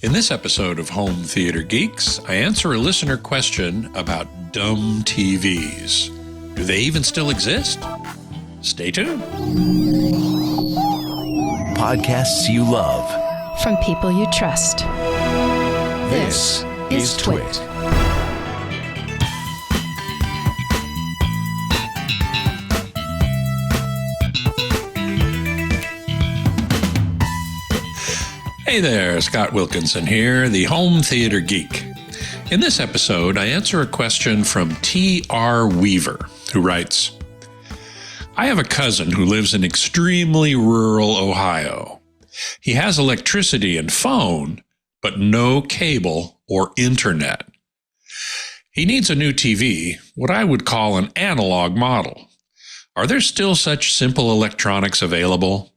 In this episode of Home Theater Geeks, I answer a listener question about dumb TVs. Do they even still exist? Stay tuned. Podcasts you love. From people you trust. This is TWiT. Hey there, Scott Wilkinson here, the Home Theater Geek. In this episode, I answer a question from T.R. Weaver, who writes, I have a cousin who lives in extremely rural Ohio. He has electricity and phone, but no cable or internet. He needs a new TV, what I would call an analog model. Are there still such simple electronics available?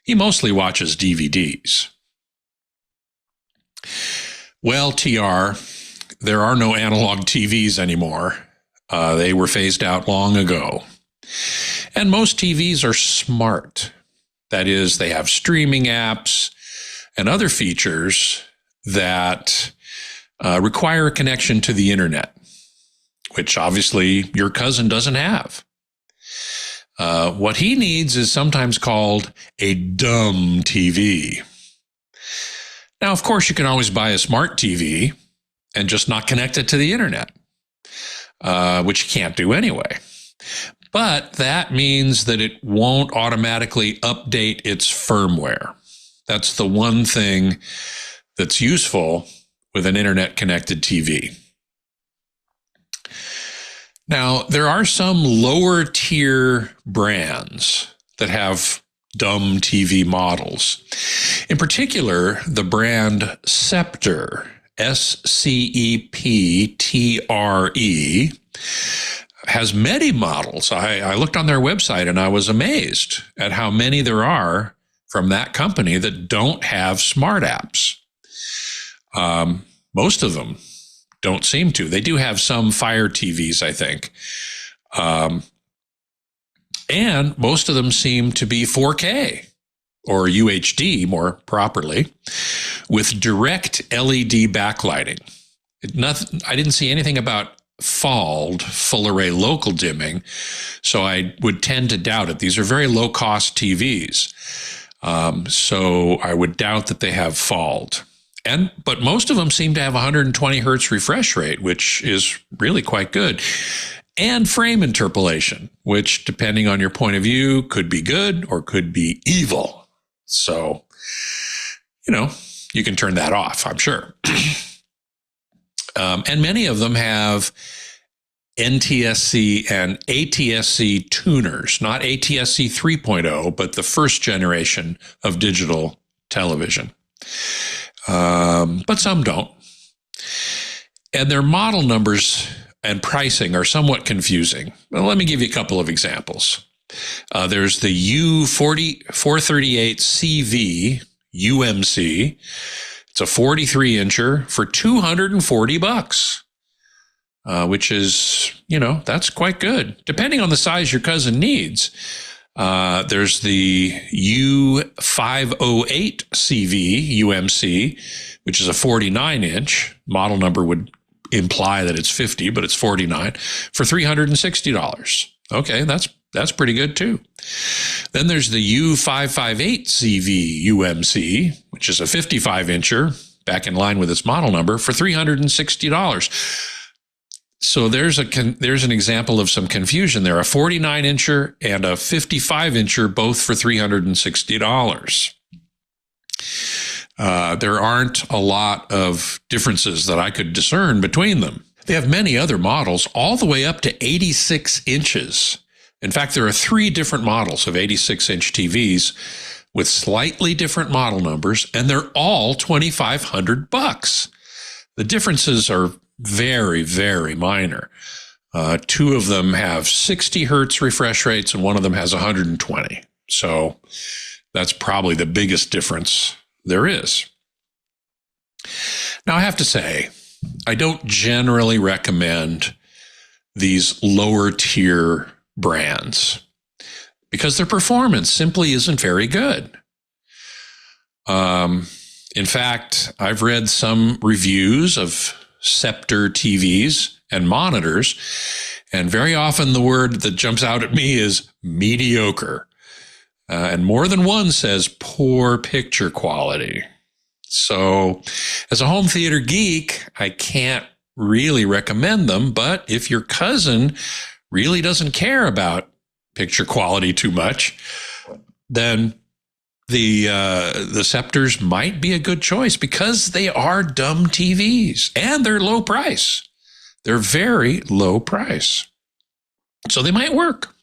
He mostly watches DVDs. Well, TR, there are no analog TVs anymore. They were phased out long ago. And most TVs are smart. That is, they have streaming apps and other features that require a connection to the internet, which obviously your cousin doesn't have. What he needs is sometimes called a dumb TV. Now, of course, you can always buy a smart TV and just not connect it to the internet, which you can't do anyway. But that means that it won't automatically update its firmware. That's the one thing that's useful with an internet-connected TV. Now, there are some lower-tier brands that have dumb TV models. In particular, the brand Sceptre, S-C-E-P-T-R-E, has many models. I looked on their website and I was amazed at how many there are from that company that don't have smart apps. Most of them don't seem to. They do have some Fire TVs, I think. And most of them seem to be 4K or UHD more properly with direct LED backlighting. I didn't see anything about full array local dimming, so I would tend to doubt it. These are very low cost TVs. So I would doubt that they have FALD. But most of them seem to have 120 hertz refresh rate, which is really quite good. And frame interpolation, which, depending on your point of view, could be good or could be evil. So, you can turn that off, I'm sure. And many of them have NTSC and ATSC tuners, not ATSC 3.0, but the first generation of digital television. But some don't. And their model numbers and pricing are somewhat confusing. Well, let me give you a couple of examples. There's the U438CV UMC. It's a 43-incher for $240, which is, that's quite good, depending on the size your cousin needs. There's the U508CV UMC, which is a 49-inch. Model number would imply that it's 50, but it's 49 for $360. Okay, that's pretty good too. Then there's the U558CV UMC, which is a 55-incher, back in line with its model number, for $360. So there's an example of some confusion there. A 49-incher and a 55-incher, both for $360. There aren't a lot of differences that I could discern between them. They have many other models all the way up to 86 inches. In fact, there are 3 different models of 86-inch TVs with slightly different model numbers, and they're all $2,500. The differences are very, very minor. 2 of them have 60 hertz refresh rates, and one of them has 120. So that's probably the biggest difference there is. Now, I have to say, I don't generally recommend these lower tier brands because their performance simply isn't very good. In fact, I've read some reviews of Scepter TVs and monitors, and very often the word that jumps out at me is mediocre. And more than one says poor picture quality. So as a home theater geek, I can't really recommend them, but if your cousin really doesn't care about picture quality too much, then the Scepters might be a good choice because they are dumb TVs and they're low price. They're very low price. So they might work.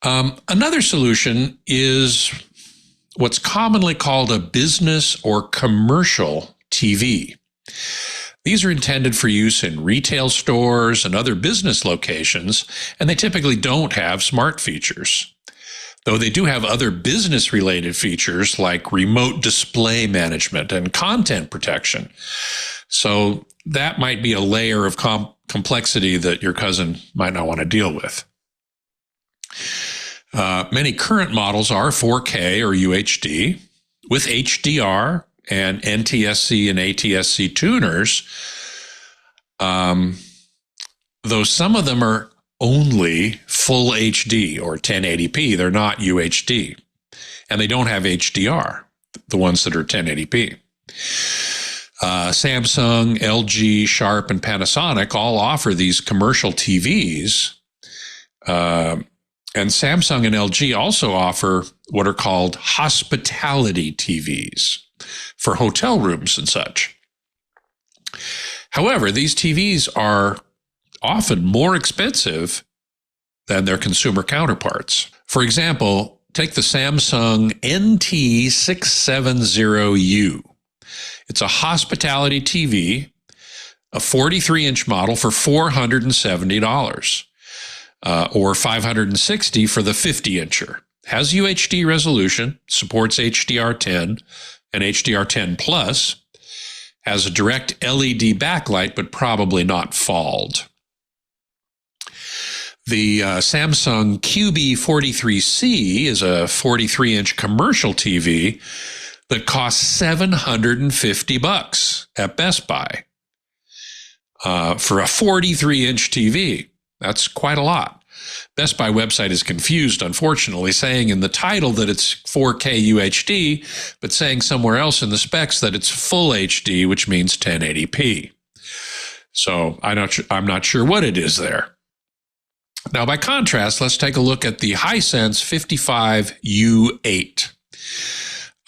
Another solution is what's commonly called a business or commercial TV. These are intended for use in retail stores and other business locations, and they typically don't have smart features, though they do have other business-related features like remote display management and content protection. So that might be a layer of complexity that your cousin might not want to deal with. Many current models are 4K or UHD with HDR and NTSC and ATSC tuners, though some of them are only full HD or 1080p. They're not UHD, and they don't have HDR, the ones that are 1080p. Samsung, LG, Sharp, and Panasonic all offer these commercial TVs. And Samsung and LG also offer what are called hospitality TVs for hotel rooms and such. However, these TVs are often more expensive than their consumer counterparts. For example, take the Samsung NT670U. It's a hospitality TV, a 43-inch model for $470. Or $560 for the 50-incher. Has UHD resolution, supports HDR10 and HDR10 Plus, has a direct LED backlight, but probably not falled. The Samsung QB43C is a 43-inch commercial TV that costs $750 at Best Buy for a 43-inch TV. That's quite a lot. Best Buy website is confused, unfortunately, saying in the title that it's 4K UHD, but saying somewhere else in the specs that it's full HD, which means 1080p. So I'm not sure what it is there. Now, by contrast, let's take a look at the Hisense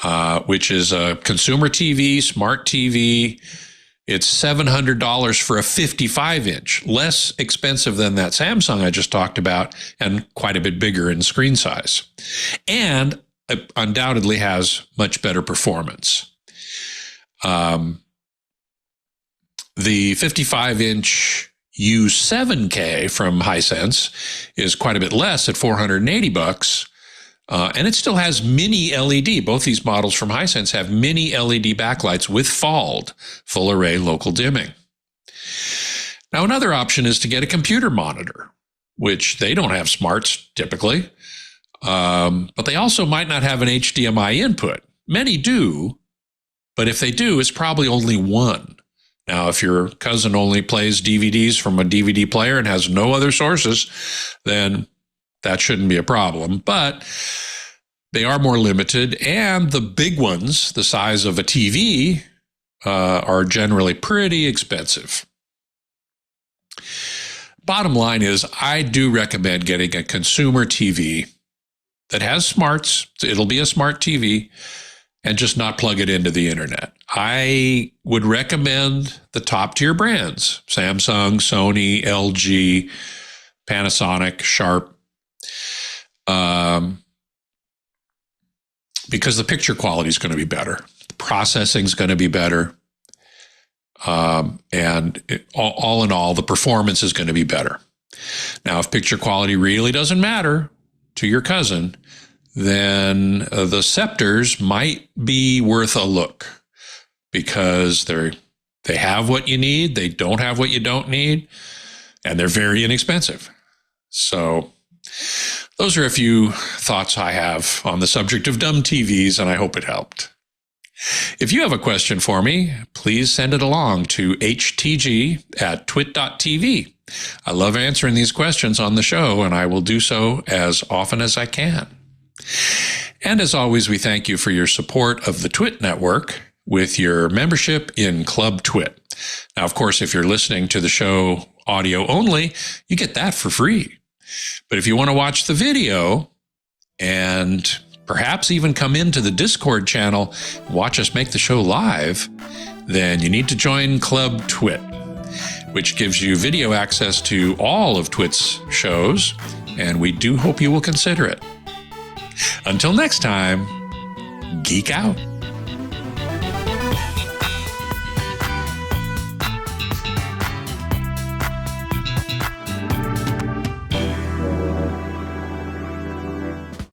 55U8, which is a consumer TV, smart TV. It's $700 for a 55-inch, less expensive than that Samsung I just talked about, and quite a bit bigger in screen size. And it undoubtedly has much better performance. The 55-inch U7K from Hisense is quite a bit less at $480. And it still has mini LED. Both these models from Hisense have mini LED backlights with FALD, full array local dimming. Now, another option is to get a computer monitor, which they don't have smarts typically, but they also might not have an HDMI input. Many do, but if they do, it's probably only one. Now, if your cousin only plays DVDs from a DVD player and has no other sources, then that shouldn't be a problem, but they are more limited, and the big ones, the size of a TV, are generally pretty expensive. Bottom line is, I do recommend getting a consumer TV that has smarts. It'll be a smart TV, and just not plug it into the internet. I would recommend the top tier brands: Samsung, Sony, LG, Panasonic, Sharp, because the picture quality is going to be better. The processing is going to be better. All in all, the performance is going to be better. Now, if picture quality really doesn't matter to your cousin, then the Scepters might be worth a look because they have what you need, they don't have what you don't need, and they're very inexpensive. So those are a few thoughts I have on the subject of dumb TVs, and I hope it helped. If you have a question for me, please send it along to htg@twit.tv. I love answering these questions on the show, and I will do so as often as I can. And as always, we thank you for your support of the TWiT network with your membership in Club TWiT. Now, of course, if you're listening to the show audio only, you get that for free. But if you want to watch the video and perhaps even come into the Discord channel, watch us make the show live, then you need to join Club TWiT, which gives you video access to all of TWiT's shows, and we do hope you will consider it. Until next time, geek out.